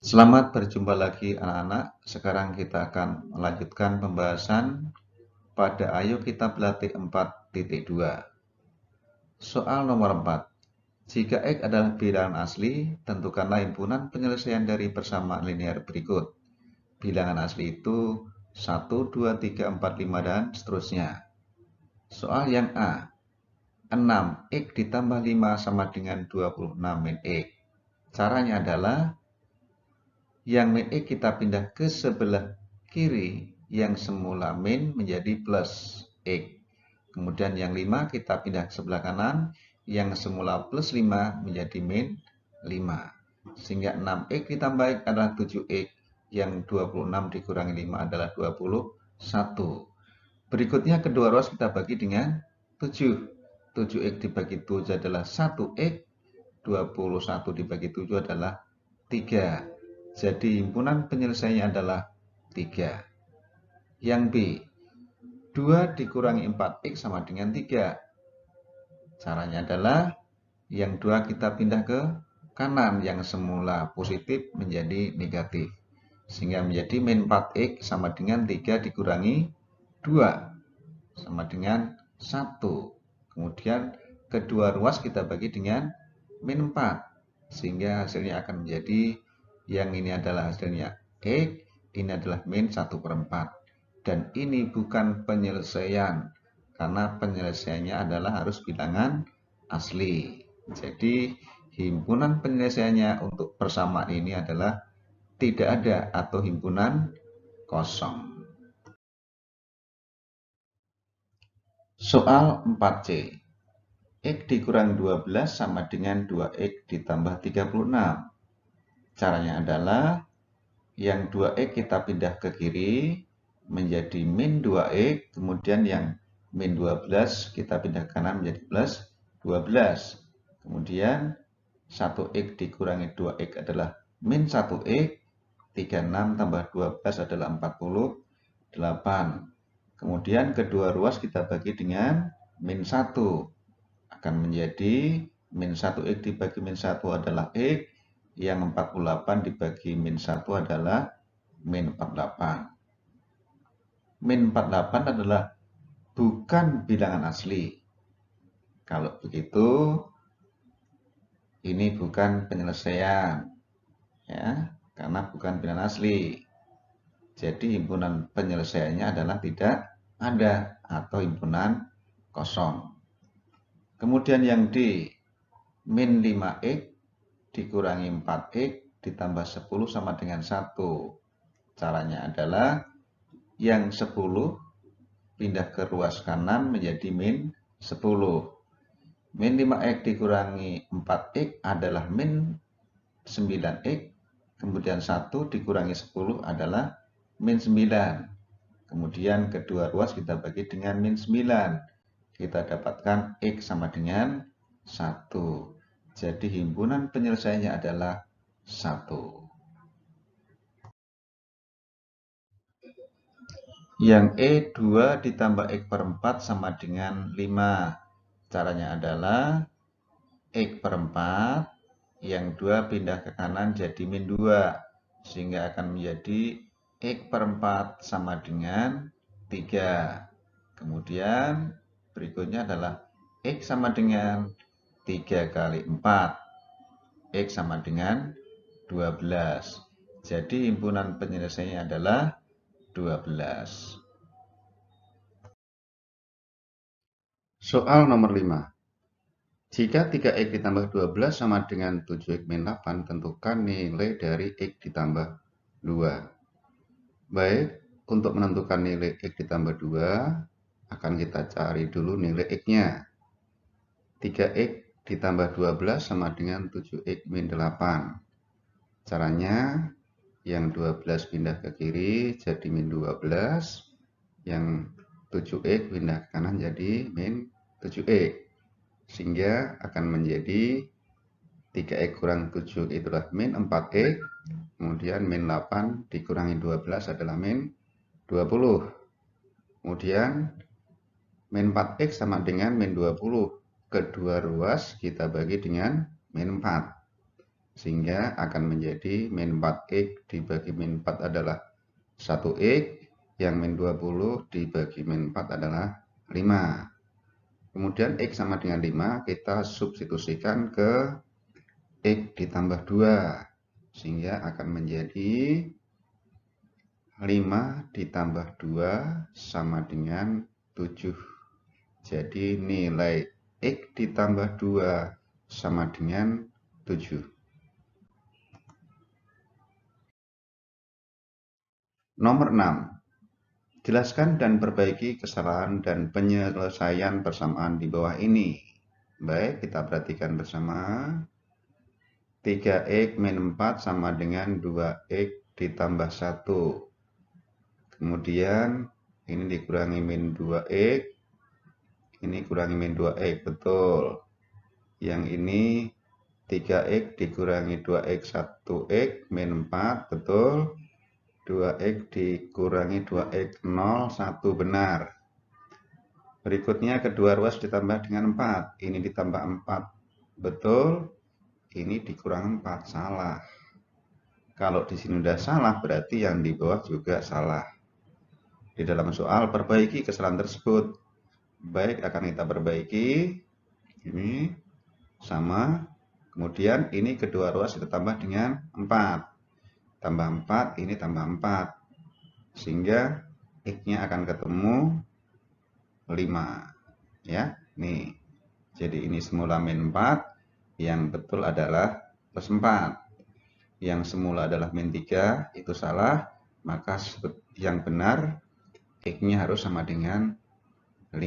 Selamat berjumpa lagi anak-anak. Sekarang kita akan melanjutkan pembahasan pada Ayo Kita Berlatih 4.2. Soal nomor 4. Jika X adalah bilangan asli, tentukanlah himpunan penyelesaian dari persamaan linear berikut. Bilangan asli itu 1, 2, 3, 4, 5, dan seterusnya. Soal yang A. 6 X ditambah 5 sama dengan 26 min X. Caranya adalah yang min X kita pindah ke sebelah kiri, yang semula min menjadi plus X. Kemudian yang 5 kita pindah ke sebelah kanan, yang semula plus 5 menjadi min 5. Sehingga 6X ditambah X adalah 7X, yang 26 dikurangi 5 adalah 21. Berikutnya kedua ruas kita bagi dengan 7. 7X dibagi 7 adalah 1X, 21 dibagi 7 adalah 3. Jadi himpunan penyelesaiannya adalah 3. Yang B, 2 dikurangi 4X sama dengan 3. Caranya adalah yang 2 kita pindah ke kanan, yang semula positif menjadi negatif. Sehingga menjadi min 4X sama dengan 3 dikurangi 2 sama dengan 1. Kemudian kedua ruas kita bagi dengan min 4. Sehingga hasilnya akan menjadi, yang ini adalah hasilnya X, ini adalah min 1/4. Dan ini bukan penyelesaian, karena penyelesaiannya adalah harus bilangan asli. Jadi himpunan penyelesaiannya untuk persamaan ini adalah tidak ada atau himpunan kosong. Soal 4C. X dikurangi 12 sama dengan 2X ditambah 36. Caranya adalah yang 2X kita pindah ke kiri menjadi min 2X, kemudian yang min 12 kita pindah ke kanan menjadi plus 12. Kemudian 1X dikurangi 2X adalah min 1X, 36 tambah 12 adalah 48. Kemudian kedua ruas kita bagi dengan min 1. Akan menjadi min 1X dibagi min 1 adalah X, yang 48 dibagi min 1 adalah min 48. Min 48 adalah bukan bilangan asli. Kalau begitu, ini bukan penyelesaian, ya, karena bukan bilangan asli. Jadi himpunan penyelesaiannya adalah tidak ada atau himpunan kosong. Kemudian yang D, min 5X dikurangi 4X ditambah 10 sama dengan 1. Caranya adalah yang 10 pindah ke ruas kanan menjadi min 10. Min 5X dikurangi 4X adalah min 9X. Kemudian 1 dikurangi 10 adalah min 9. Kemudian kedua ruas kita bagi dengan min 9. Kita dapatkan X sama dengan 1. Jadi himpunan penyelesaiannya adalah 1. Yang E, 2 ditambah X per 4 sama dengan 5. Caranya adalah X per 4, yang 2 pindah ke kanan jadi min 2. Sehingga akan menjadi X per 4 sama dengan 3. Kemudian berikutnya adalah X sama dengan 3 kali 4. X sama dengan 12. Jadi himpunan penyelesaiannya adalah 12. Soal nomor 5. Jika 3X ditambah 12 sama dengan 7X min 8, tentukan nilai dari X ditambah 2. Baik, untuk menentukan nilai X ditambah 2, akan kita cari dulu nilai X-nya. 3X ditambah 12 sama dengan 7X min 8. Caranya, yang 12 pindah ke kiri jadi min 12, yang 7X pindah ke kanan jadi min 7X. Sehingga akan menjadi 3X kurang 7 itulah min 4X, kemudian min 8 dikurangi 12 adalah min 20. Kemudian min 4X sama dengan min 20. Kedua ruas kita bagi dengan min 4. sehingga akan menjadi min 4X dibagi min 4 adalah 1X, yang min 20 dibagi min 4 adalah 5. Kemudian X sama dengan 5 kita substitusikan ke X ditambah 2, sehingga akan menjadi 5 ditambah 2 sama dengan 7. Jadi nilai X ditambah 2 sama dengan 7. Nomor 6. Jelaskan dan perbaiki kesalahan dan penyelesaian persamaan di bawah ini. Baik, kita perhatikan bersama. 3X min 4 sama dengan 2X ditambah 1. Kemudian ini dikurangi min 2X. Ini kurangi min 2X, betul. Yang ini 3X dikurangi 2X 1X min 4, betul. 2X dikurangi 2X 0, 1, benar. Berikutnya kedua ruas ditambah dengan 4. Ini ditambah 4, betul. Ini dikurang 4, salah. Kalau di sini udah salah, berarti yang di bawah juga salah. Di dalam soal, perbaiki kesalahan tersebut. Baik, akan kita perbaiki. Ini sama. Kemudian ini kedua ruas kita tambah dengan 4. Tambah 4, ini tambah 4. Sehingga X-nya akan ketemu 5. Ya, nih. Jadi ini semula min 4, yang betul adalah plus 4. Yang semula adalah min 3, itu salah, maka yang benar X-nya harus sama dengan 5.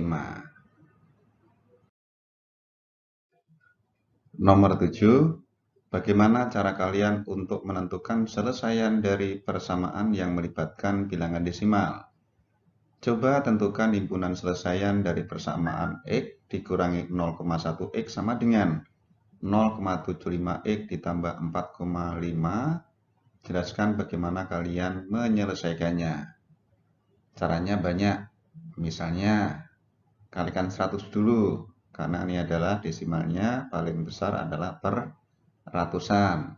Nomor 7. Bagaimana cara kalian untuk menentukan selesaian dari persamaan yang melibatkan bilangan desimal? Coba tentukan himpunan selesaian dari persamaan X dikurangi 0,1X sama dengan 0,75X ditambah 4,5. Jelaskan bagaimana kalian menyelesaikannya. Caranya banyak. Misalnya, kalikan 100 dulu, karena ini adalah desimalnya paling besar adalah per ratusan,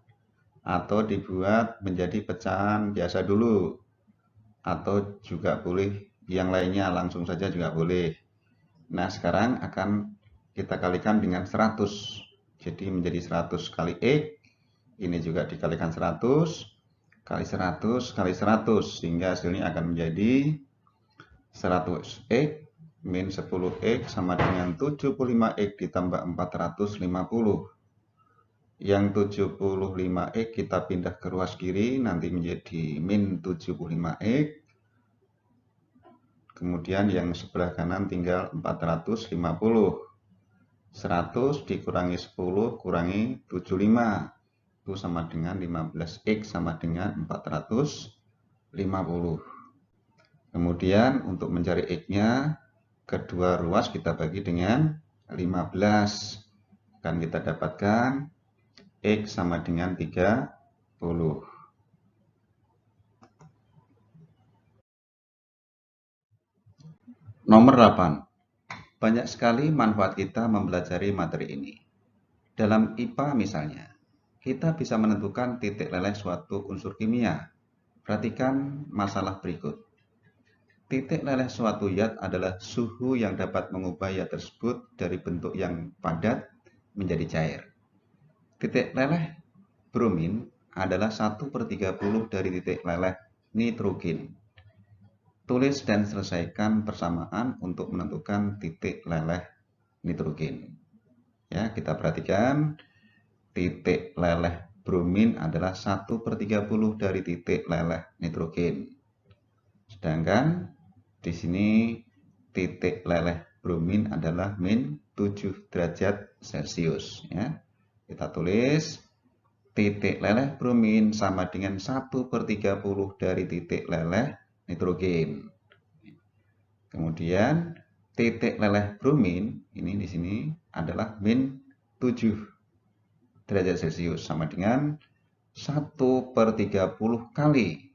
atau dibuat menjadi pecahan biasa dulu, atau juga boleh yang lainnya langsung saja juga boleh. Nah, sekarang akan kita kalikan dengan 100, jadi menjadi 100 kali X, ini juga dikalikan 100 kali 100 kali 100, sehingga hasilnya akan menjadi 100X min 10X sama dengan 75X ditambah 450. Yang 75X kita pindah ke ruas kiri, nanti menjadi min 75X. Kemudian yang sebelah kanan tinggal 450. 100 dikurangi 10 kurangi 75. Itu sama dengan 15X sama dengan 450. Kemudian untuk mencari X-nya, kedua ruas kita bagi dengan 15. Akan kita dapatkan X sama dengan 30. Nomor 8. Banyak sekali manfaat kita mempelajari materi ini. Dalam IPA misalnya, kita bisa menentukan titik leleh suatu unsur kimia. Perhatikan masalah berikut. Titik leleh suatu zat adalah suhu yang dapat mengubah zat tersebut dari bentuk yang padat menjadi cair. Titik leleh bromin adalah 1/30 dari titik leleh nitrogen. Tulis dan selesaikan persamaan untuk menentukan titik leleh nitrogen. Ya, kita perhatikan titik leleh bromin adalah 1/30 dari titik leleh nitrogen. Sedangkan di sini titik leleh bromin adalah min 7 derajat Celcius. Ya. Kita tulis titik leleh bromin sama dengan 1/30 dari titik leleh nitrogen. Kemudian titik leleh bromin ini di sini adalah min 7 derajat Celcius sama dengan 1/30 kali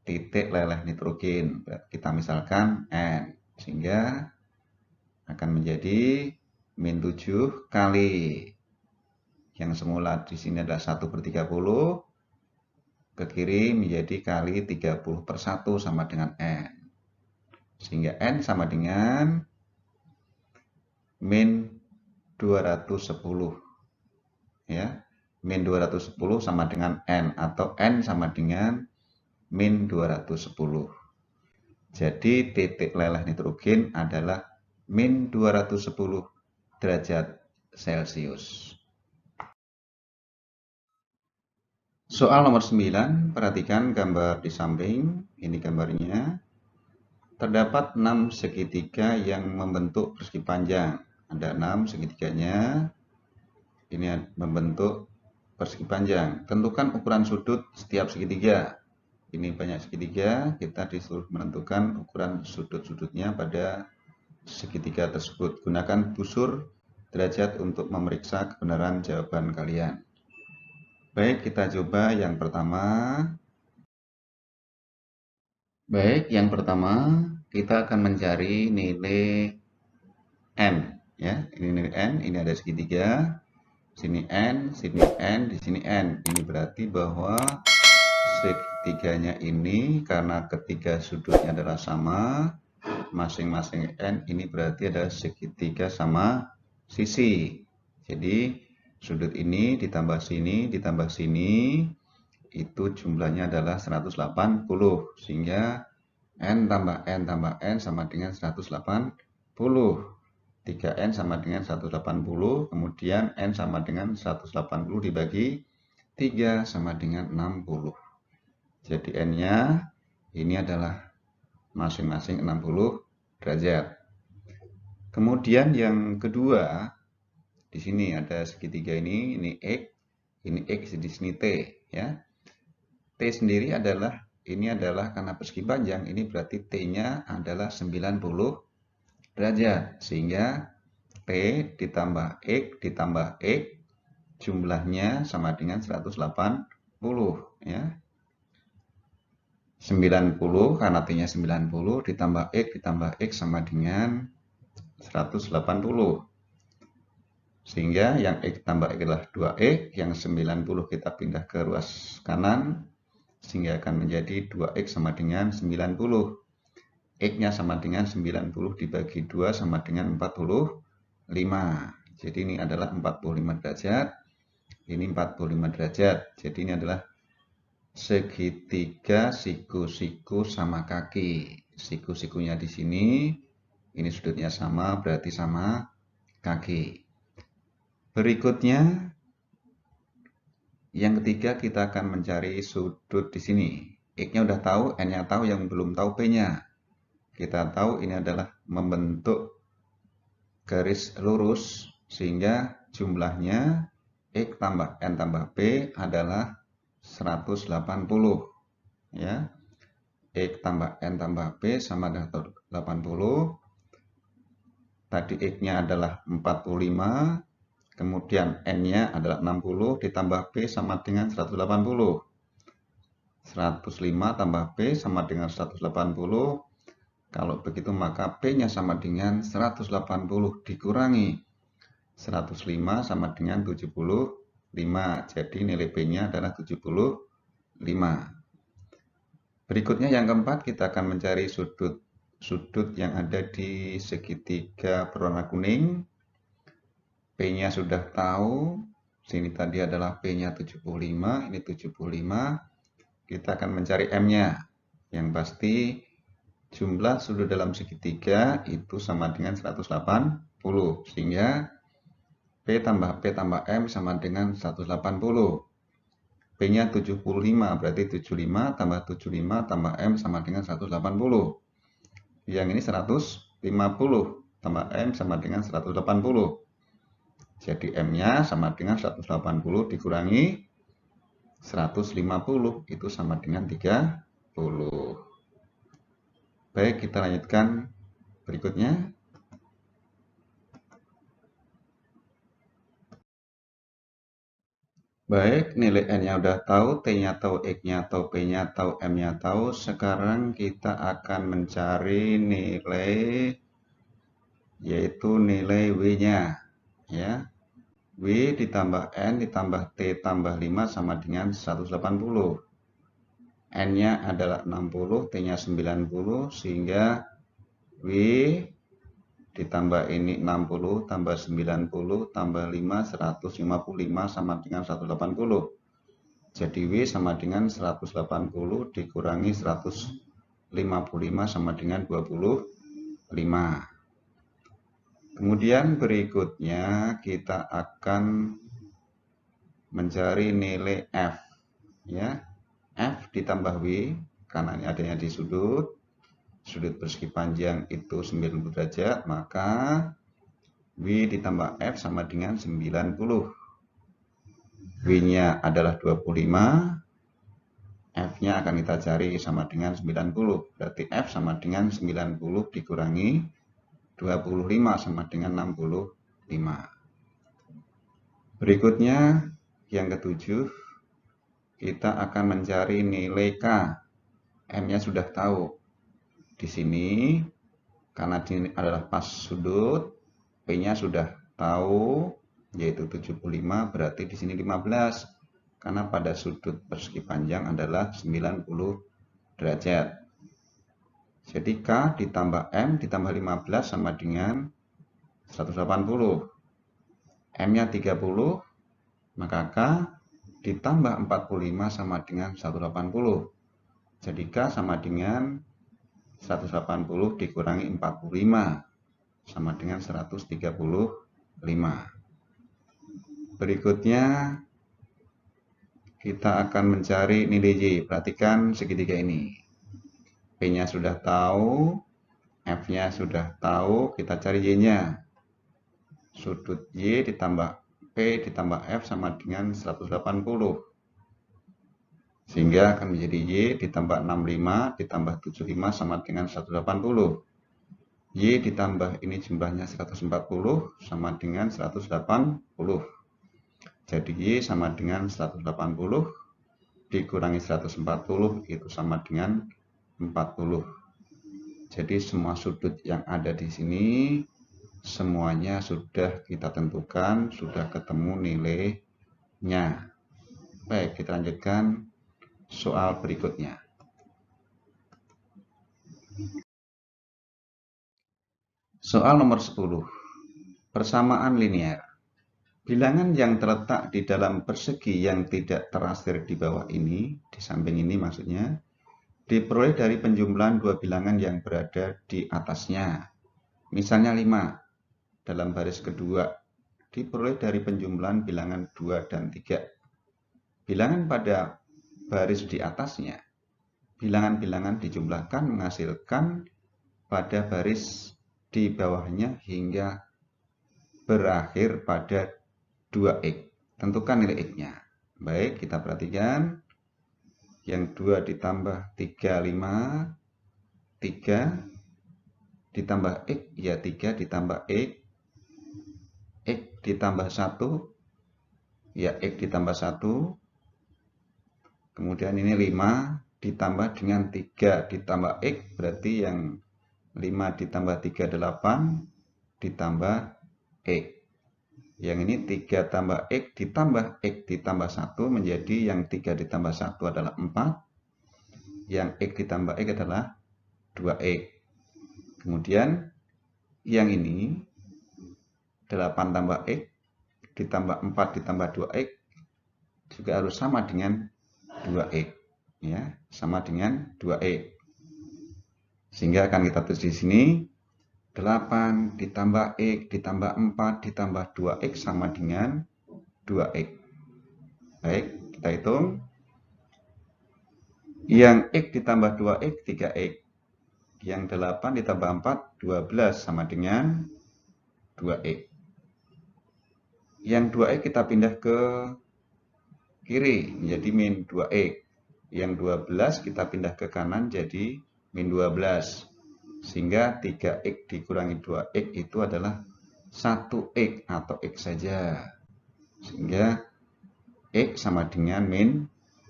titik leleh nitrogen. Kita misalkan N, sehingga akan menjadi min 7 kali Yang semula di sini adalah 1/30, ke kiri menjadi kali 30/1 sama dengan N. Sehingga N sama dengan min 210. Ya, min 210 sama dengan N, atau N sama dengan min 210. Jadi titik leleh nitrogen adalah min 210 derajat Celcius. Soal nomor 9, perhatikan gambar di samping, ini gambarnya. Terdapat 6 segitiga yang membentuk persegi panjang. Ada 6 segitiganya, ini membentuk persegi panjang. Tentukan ukuran sudut setiap segitiga. Ini banyak segitiga, kita disuruh menentukan ukuran sudut-sudutnya pada segitiga tersebut. Gunakan busur derajat untuk memeriksa kebenaran jawaban kalian. Baik, kita coba yang pertama. Baik, yang pertama kita akan mencari nilai N. Ya, ini nilai N, ini ada segitiga. Sini N, di sini N. Ini berarti bahwa segitiganya ini karena ketiga sudutnya adalah sama, masing-masing N ini berarti ada segitiga sama sisi. Jadi sudut ini ditambah sini, itu jumlahnya adalah 180, sehingga N tambah N tambah N sama dengan 180. 3N sama dengan 180, kemudian N sama dengan 180 dibagi 3 sama dengan 60. Jadi N-nya ini adalah masing-masing 60 derajat. Kemudian yang kedua, di sini ada segitiga ini X, di sini T, ya. T sendiri adalah, ini adalah karena persegi panjang, ini berarti T-nya adalah 90 derajat, sehingga T ditambah X jumlahnya sama dengan 180, ya. 90 karena T-nya 90 ditambah X sama dengan 180. Sehingga yang X tambah X adalah 2X, yang 90 kita pindah ke ruas kanan, sehingga akan menjadi 2X sama dengan 90. X-nya sama dengan 90 dibagi 2 sama dengan 45. Jadi ini adalah 45 derajat, ini 45 derajat. Jadi ini adalah segitiga siku-siku sama kaki. Siku-sikunya di sini, ini sudutnya sama, berarti sama kaki. Berikutnya, yang ketiga kita akan mencari sudut di sini. X-nya udah tahu, N-nya tahu, yang belum tahu P-nya. Kita tahu ini adalah membentuk garis lurus, sehingga jumlahnya X tambah N tambah P adalah 180, ya. X tambah N tambah P sama dengan 180. Tadi X-nya adalah 45, kemudian N-nya adalah 60, ditambah P sama dengan 180. 105 tambah P sama dengan 180. Kalau begitu maka P-nya sama dengan 180 dikurangi 105 sama dengan 75. Jadi nilai P-nya adalah 75. Berikutnya yang keempat, kita akan mencari sudut yang ada di segitiga berwarna kuning. P-nya sudah tahu. Sini tadi adalah P-nya 75, ini 75. Kita akan mencari M-nya. Yang pasti jumlah sudut dalam segitiga itu sama dengan 180. Sehingga P tambah M sama dengan 180. P-nya 75, berarti 75 tambah 75 tambah M sama dengan 180. Yang ini 150 tambah M sama dengan 180. Jadi M-nya sama dengan 180 dikurangi 150, itu sama dengan 30. Baik, kita lanjutkan berikutnya. Baik, nilai N-nya udah tahu, T-nya tahu, X-nya tahu, P-nya tahu, M-nya tahu. Sekarang kita akan mencari nilai, yaitu nilai W-nya. Ya. W ditambah N ditambah T tambah 5 sama dengan 180. N-nya adalah 60, T-nya 90, sehingga W ditambah ini 60 tambah 90 tambah 5, 155 sama dengan 180. Jadi W sama dengan 180 dikurangi 155 sama dengan 25. Kemudian berikutnya kita akan mencari nilai F. Ya, F ditambah W, karena ini adanya di sudut persegi panjang itu 90 derajat, maka W ditambah F sama dengan 90. W-nya adalah 25, F-nya akan kita cari sama dengan 90. Berarti F sama dengan 90 dikurangi 25 sama dengan 65. Berikutnya, yang ketujuh, kita akan mencari nilai K. M-nya sudah tahu. Di sini, karena ini adalah pas sudut, P-nya sudah tahu, yaitu 75, berarti di sini 15. Karena pada sudut persegi panjang adalah 90 derajat. Jadi K ditambah M ditambah 15 sama dengan 180. M-nya 30, maka K ditambah 45 sama dengan 180. Jadi K sama dengan 180 dikurangi 45 sama dengan 135. Berikutnya kita akan mencari nilai Y. Perhatikan segitiga ini. P-nya sudah tahu, F-nya sudah tahu, kita cari Y-nya. Sudut Y ditambah P ditambah F sama dengan 180. Sehingga akan menjadi Y ditambah 65 ditambah 75 sama dengan 180. Y ditambah ini jumlahnya 140 sama dengan 180. Jadi Y sama dengan 180 dikurangi 140 itu sama dengan 40. Jadi semua sudut yang ada di sini semuanya sudah kita tentukan, sudah ketemu nilainya. Baik, kita lanjutkan soal berikutnya. Soal nomor 10. Persamaan linear. Bilangan yang terletak di dalam persegi yang tidak terasir di bawah ini, di samping ini maksudnya, diperoleh dari penjumlahan dua bilangan yang berada di atasnya. Misalnya 5 dalam baris kedua diperoleh dari penjumlahan bilangan 2 dan 3. Bilangan pada baris di atasnya, bilangan-bilangan dijumlahkan menghasilkan pada baris di bawahnya hingga berakhir pada 2x. Tentukan nilai x-nya. Baik, kita perhatikan. Yang 2 ditambah 3, 5. 3 ditambah x, ya 3 ditambah x. X ditambah 1, ya x ditambah 1. Kemudian ini 5 ditambah dengan 3 ditambah x, berarti yang 5 ditambah 3, 8 ditambah x. Yang ini 3 tambah x ditambah x ditambah 1 menjadi yang 3 ditambah 1 adalah 4. Yang x ditambah x adalah 2x. Kemudian yang ini 8 tambah x ditambah 4 ditambah 2x juga harus sama dengan 2x. Ya, sama dengan 2x. Sehingga akan kita tulis di sini 8 ditambah x ditambah 4 ditambah 2x sama dengan 2x. Baik, kita hitung. Yang x ditambah 2x, 3x. Yang 8 ditambah 4, 12 sama dengan 2x. Yang 2x kita pindah ke kiri, menjadi min 2x. Yang 12 kita pindah ke kanan, jadi min 12. Sehingga 3x dikurangi 2x itu adalah 1x atau x saja. Sehingga x sama dengan min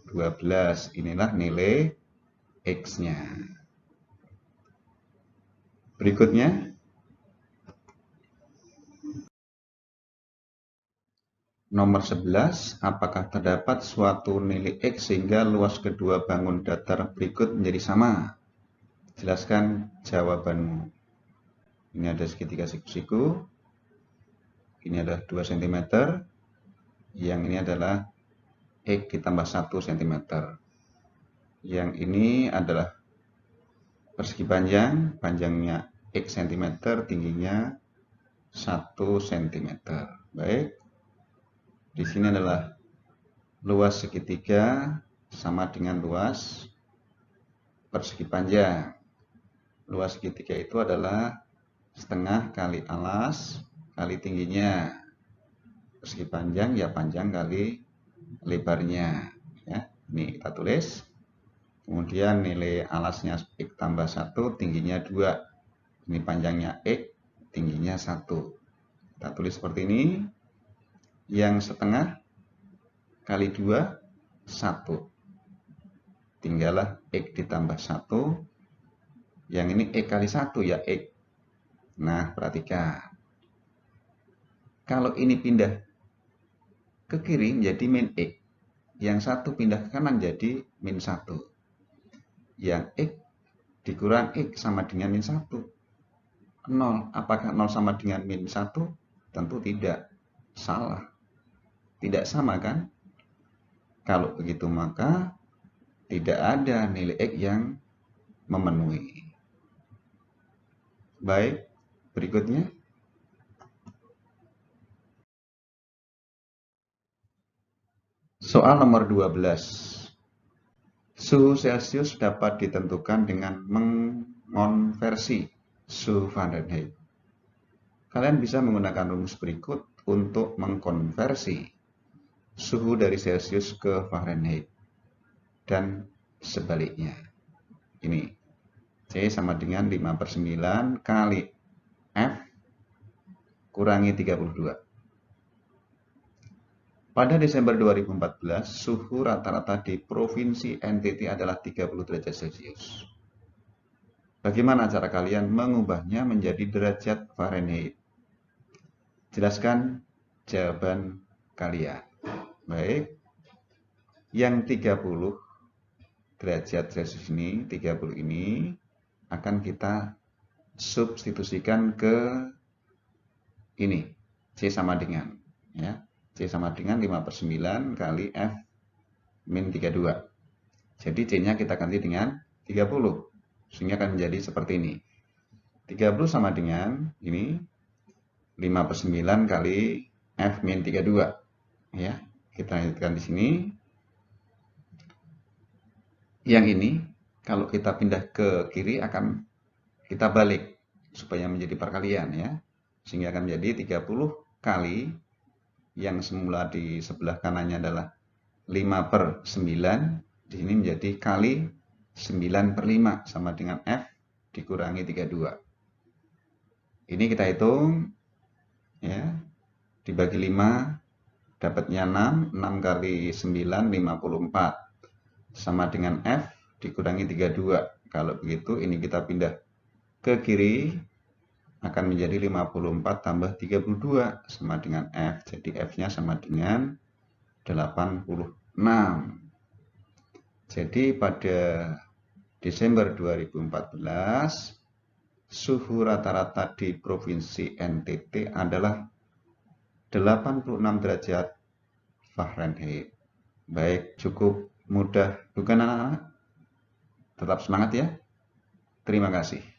12. Inilah nilai x-nya. Berikutnya, Nomor 11, apakah terdapat suatu nilai X sehingga luas kedua bangun datar berikut menjadi sama? Jelaskan jawabanmu. Ini ada segitiga siku-siku. Ini adalah 2 cm. Yang ini adalah X ditambah 1 cm. Yang ini adalah persegi panjang, panjangnya X cm, tingginya 1 cm. Baik. Di sini adalah luas segitiga sama dengan luas persegi panjang. Luas segitiga itu adalah setengah kali alas kali tingginya. Persegi panjang ya panjang kali lebarnya. Ya, ini kita tulis. Kemudian nilai alasnya X tambah 1, tingginya 2. Ini panjangnya X, tingginya 1. Kita tulis seperti ini. Yang setengah kali 2, 1. Tinggallah X ditambah 1. Yang ini X kali 1 ya X. Nah, perhatikan. Kalau ini pindah ke kiri menjadi min X. Yang satu pindah ke kanan jadi min 1. Yang X dikurang X sama dengan min 1. 0. Apakah 0 sama dengan min 1? Tentu tidak. Salah. Tidak sama kan? Kalau begitu maka tidak ada nilai X yang memenuhi. Baik, berikutnya. Soal nomor 12. Suhu Celcius dapat ditentukan dengan mengonversi suhu Fahrenheit. Kalian bisa menggunakan rumus berikut untuk mengkonversi suhu dari Celcius ke Fahrenheit dan sebaliknya. Ini C sama dengan 5/9 kali F kurangi 32. Pada Desember 2014, suhu rata-rata di Provinsi NTT adalah 30 derajat Celcius. Bagaimana cara kalian mengubahnya menjadi derajat Fahrenheit? Jelaskan jawaban kalian. Baik. Yang 30 derajat Celcius ini, 30 ini akan kita substitusikan ke ini. C sama dengan ya. C sama dengan 5/9 kali F min 32. Jadi C-nya kita ganti dengan 30. Sehingga akan menjadi seperti ini. 30 sama dengan ini 5/9 kali F min 32. Ya, kita lanjutkan di sini. Yang ini kalau kita pindah ke kiri akan kita balik supaya menjadi perkalian ya. Sehingga akan menjadi 30 kali yang semula di sebelah kanannya adalah 5/9, di sini menjadi kali 9/5 sama dengan F dikurangi 32. Ini kita hitung ya. Dibagi 5 dapatnya 6, 6 kali 9 54 sama dengan F dikurangi 32. Kalau begitu ini kita pindah ke kiri akan menjadi 54 tambah 32 sama dengan F. Jadi F-nya sama dengan 86. Jadi pada Desember 2014, suhu rata-rata di Provinsi NTT adalah 86 derajat Fahrenheit. Baik, cukup mudah, bukan anak-anak? Tetap semangat ya. Terima kasih.